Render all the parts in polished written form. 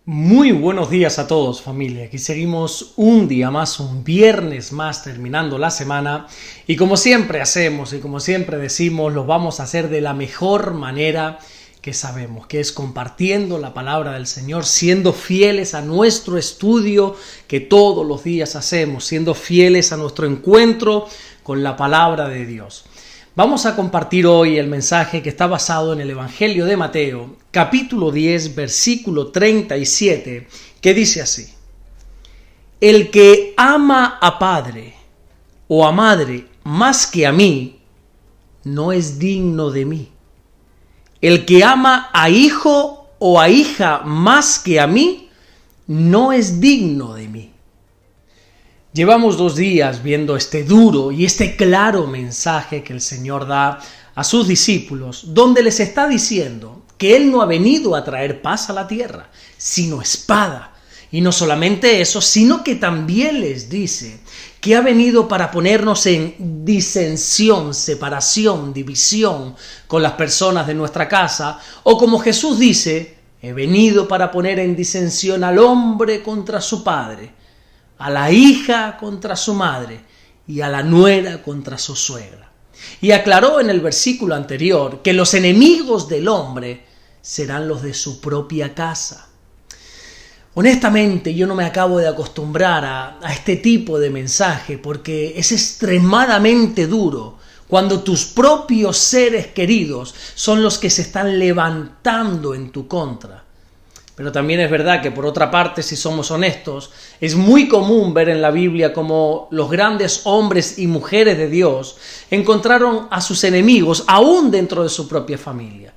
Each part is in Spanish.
Muy buenos días a todos, familia. Aquí seguimos un día más, un viernes más, terminando la semana. Y como siempre hacemos y como siempre decimos, lo vamos a hacer de la mejor manera que sabemos, que es compartiendo la palabra del Señor, siendo fieles a nuestro estudio que todos los días hacemos, siendo fieles a nuestro encuentro con la palabra de Dios. Vamos a compartir hoy el mensaje que está basado en el Evangelio de Mateo, capítulo 10, versículo 37, que dice así: El que ama a padre o a madre más que a mí, no es digno de mí. El que ama a hijo o a hija más que a mí, no es digno de mí. Llevamos 2 días viendo este duro y este claro mensaje que el Señor da a sus discípulos, donde les está diciendo que Él no ha venido a traer paz a la tierra, sino espada. Y no solamente eso, sino que también les dice que ha venido para ponernos en disensión, separación, división con las personas de nuestra casa, o como Jesús dice, he venido para poner en disensión al hombre contra su padre, a la hija contra su madre y a la nuera contra su suegra. Y aclaró en el versículo anterior que los enemigos del hombre serán los de su propia casa. Honestamente, yo no me acabo de acostumbrar a este tipo de mensaje porque es extremadamente duro cuando tus propios seres queridos son los que se están levantando en tu contra. Pero también es verdad que, por otra parte, si somos honestos, es muy común ver en la Biblia cómo los grandes hombres y mujeres de Dios encontraron a sus enemigos aún dentro de su propia familia.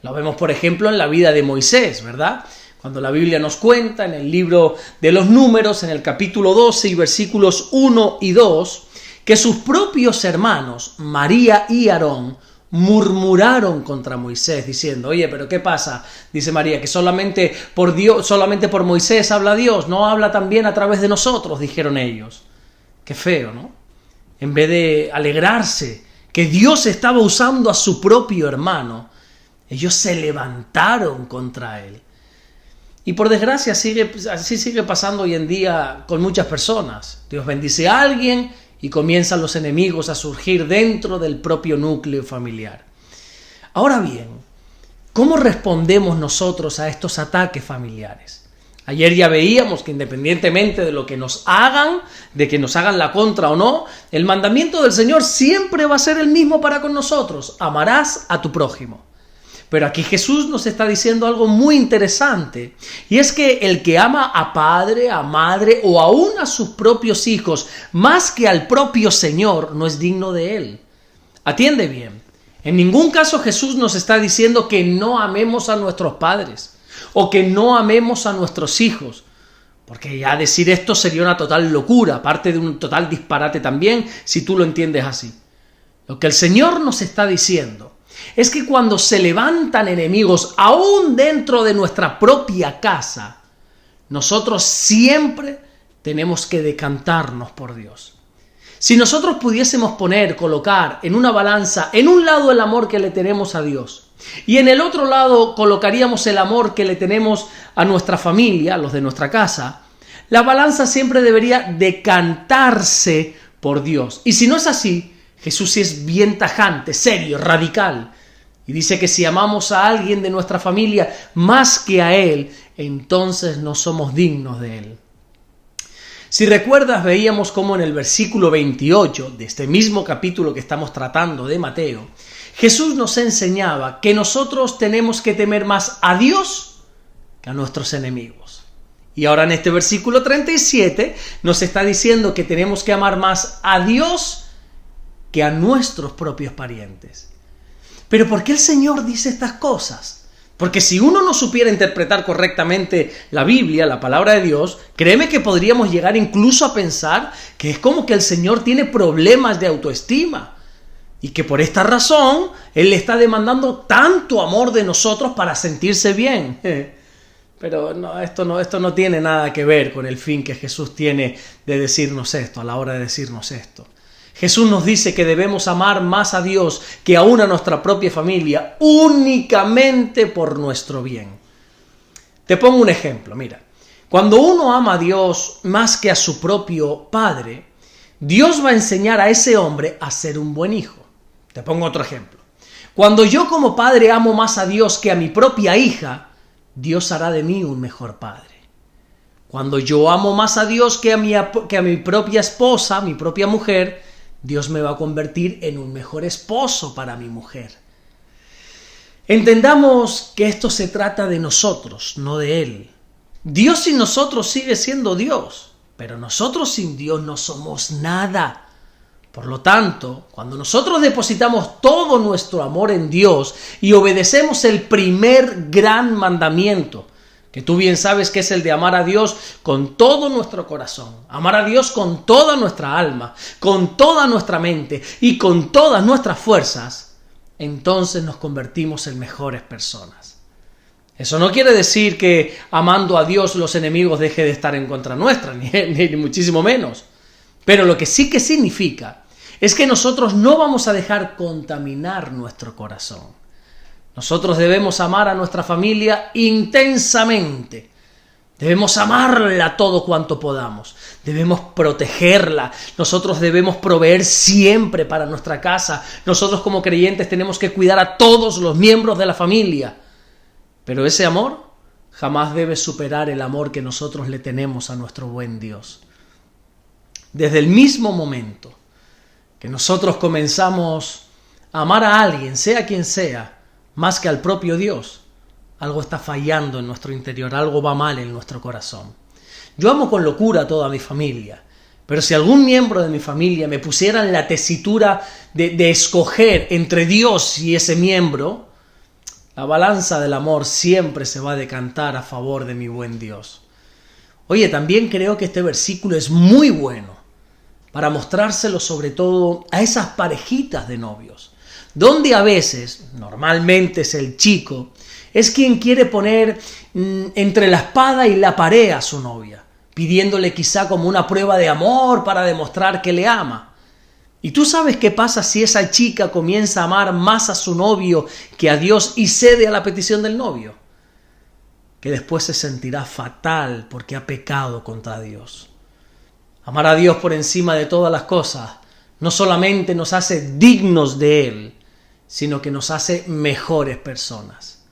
Lo vemos, por ejemplo, en la vida de Moisés, ¿verdad? Cuando la Biblia nos cuenta en el libro de los Números, en el capítulo 12 y versículos 1 y 2, que sus propios hermanos, María y Aarón, murmuraron contra Moisés diciendo: oye, pero ¿qué pasa? Dice María, que solamente por Moisés habla Dios, no habla también a través de nosotros, dijeron ellos. Qué feo, ¿no? En vez de alegrarse que Dios estaba usando a su propio hermano, ellos se levantaron contra él. Y por desgracia así sigue pasando hoy en día con muchas personas. Dios bendice a alguien y comienzan los enemigos a surgir dentro del propio núcleo familiar. Ahora bien, ¿cómo respondemos nosotros a estos ataques familiares? Ayer ya veíamos que independientemente de lo que nos hagan, de que nos hagan la contra o no, el mandamiento del Señor siempre va a ser el mismo para con nosotros: amarás a tu prójimo. Pero aquí Jesús nos está diciendo algo muy interesante, y es que el que ama a padre, a madre o aún a sus propios hijos más que al propio Señor no es digno de él. Atiende bien, en ningún caso Jesús nos está diciendo que no amemos a nuestros padres o que no amemos a nuestros hijos, porque ya decir esto sería una total locura, aparte de un total disparate también, si tú lo entiendes así. Lo que el Señor nos está diciendo es que cuando se levantan enemigos aún dentro de nuestra propia casa, nosotros siempre tenemos que decantarnos por Dios. Si nosotros pudiésemos colocar en una balanza, en un lado el amor que le tenemos a Dios y en el otro lado colocaríamos el amor que le tenemos a nuestra familia, a los de nuestra casa, la balanza siempre debería decantarse por Dios. Y si no es así, Jesús sí es bien tajante, serio, radical, y dice que si amamos a alguien de nuestra familia más que a Él, entonces no somos dignos de Él. Si recuerdas, veíamos cómo en el versículo 28 de este mismo capítulo que estamos tratando de Mateo, Jesús nos enseñaba que nosotros tenemos que temer más a Dios que a nuestros enemigos. Y ahora en este versículo 37 nos está diciendo que tenemos que amar más a Dios que a nuestros propios parientes. ¿Pero por qué el Señor dice estas cosas? Porque si uno no supiera interpretar correctamente la Biblia, la palabra de Dios, créeme que podríamos llegar incluso a pensar que es como que el Señor tiene problemas de autoestima y que por esta razón Él le está demandando tanto amor de nosotros para sentirse bien. Pero no, esto no tiene nada que ver con el fin que Jesús tiene de decirnos esto, a la hora de decirnos esto. Jesús nos dice que debemos amar más a Dios que aún a nuestra propia familia, únicamente por nuestro bien. Te pongo un ejemplo, mira. Cuando uno ama a Dios más que a su propio padre, Dios va a enseñar a ese hombre a ser un buen hijo. Te pongo otro ejemplo. Cuando yo como padre amo más a Dios que a mi propia hija, Dios hará de mí un mejor padre. Cuando yo amo más a Dios que a mi propia esposa, mi propia mujer, Dios me va a convertir en un mejor esposo para mi mujer. Entendamos que esto se trata de nosotros, no de Él. Dios sin nosotros sigue siendo Dios, pero nosotros sin Dios no somos nada. Por lo tanto, cuando nosotros depositamos todo nuestro amor en Dios y obedecemos el primer gran mandamiento, que tú bien sabes que es el de amar a Dios con todo nuestro corazón, amar a Dios con toda nuestra alma, con toda nuestra mente y con todas nuestras fuerzas, entonces nos convertimos en mejores personas. Eso no quiere decir que amando a Dios los enemigos dejen de estar en contra nuestra, ni muchísimo menos. Pero lo que sí que significa es que nosotros no vamos a dejar contaminar nuestro corazón. Nosotros debemos amar a nuestra familia intensamente. Debemos amarla todo cuanto podamos. Debemos protegerla. Nosotros debemos proveer siempre para nuestra casa. Nosotros como creyentes tenemos que cuidar a todos los miembros de la familia. Pero ese amor jamás debe superar el amor que nosotros le tenemos a nuestro buen Dios. Desde el mismo momento que nosotros comenzamos a amar a alguien, sea quien sea, más que al propio Dios, algo está fallando en nuestro interior, algo va mal en nuestro corazón. Yo amo con locura a toda mi familia, pero si algún miembro de mi familia me pusiera en la tesitura de escoger entre Dios y ese miembro, la balanza del amor siempre se va a decantar a favor de mi buen Dios. Oye, también creo que este versículo es muy bueno para mostrárselo sobre todo a esas parejitas de novios, donde a veces, normalmente es el chico, es quien quiere poner entre la espada y la pared a su novia, pidiéndole quizá como una prueba de amor para demostrar que le ama. ¿Y tú sabes qué pasa si esa chica comienza a amar más a su novio que a Dios y cede a la petición del novio? Que después se sentirá fatal porque ha pecado contra Dios. Amar a Dios por encima de todas las cosas no solamente nos hace dignos de Él, sino que nos hace mejores personas.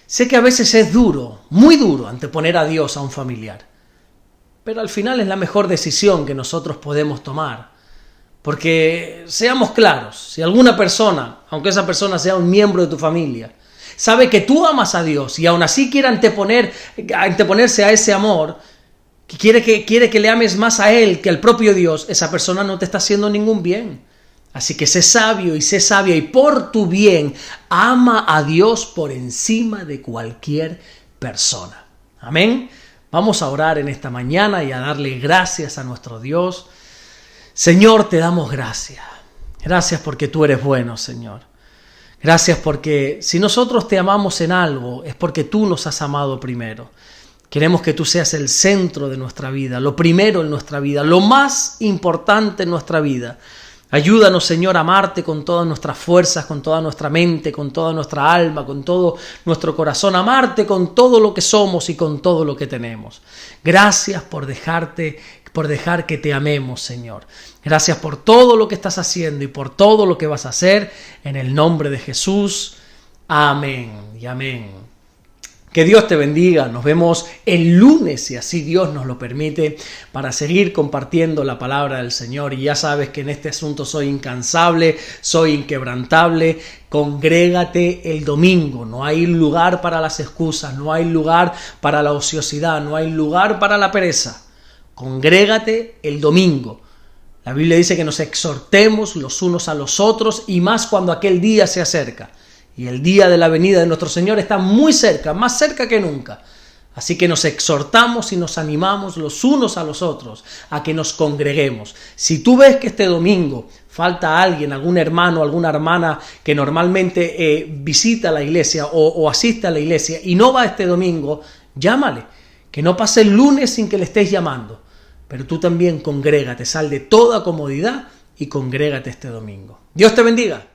Sé que a veces es duro, muy duro, anteponer a Dios a un familiar, pero al final es la mejor decisión que nosotros podemos tomar. Porque seamos claros, si alguna persona, aunque esa persona sea un miembro de tu familia, sabe que tú amas a Dios y aún así quiere anteponerse a ese amor, que quiere que le ames más a Él que al propio Dios, esa persona no te está haciendo ningún bien. Así que sé sabio y sé sabia y por tu bien ama a Dios por encima de cualquier persona. Amén. Vamos a orar en esta mañana y a darle gracias a nuestro Dios. Señor, te damos gracias. Gracias porque tú eres bueno, Señor. Gracias porque si nosotros te amamos en algo, es porque tú nos has amado primero. Queremos que tú seas el centro de nuestra vida, lo primero en nuestra vida, lo más importante en nuestra vida. Ayúdanos, Señor, a amarte con todas nuestras fuerzas, con toda nuestra mente, con toda nuestra alma, con todo nuestro corazón. Amarte con todo lo que somos y con todo lo que tenemos. Gracias por dejar que te amemos, Señor. Gracias por todo lo que estás haciendo y por todo lo que vas a hacer. En el nombre de Jesús. Amén y amén. Que Dios te bendiga. Nos vemos el lunes, si así Dios nos lo permite, para seguir compartiendo la palabra del Señor. Y ya sabes que en este asunto soy incansable, soy inquebrantable. Congrégate el domingo. No hay lugar para las excusas, no hay lugar para la ociosidad, no hay lugar para la pereza. Congrégate el domingo. La Biblia dice que nos exhortemos los unos a los otros y más cuando aquel día se acerca. Y el día de la venida de nuestro Señor está muy cerca, más cerca que nunca. Así que nos exhortamos y nos animamos los unos a los otros a que nos congreguemos. Si tú ves que este domingo falta alguien, algún hermano, alguna hermana que normalmente visita la iglesia o asiste a la iglesia y no va este domingo, llámale. Que no pase el lunes sin que le estés llamando. Pero tú también congrégate, sal de toda comodidad y congrégate este domingo. Dios te bendiga.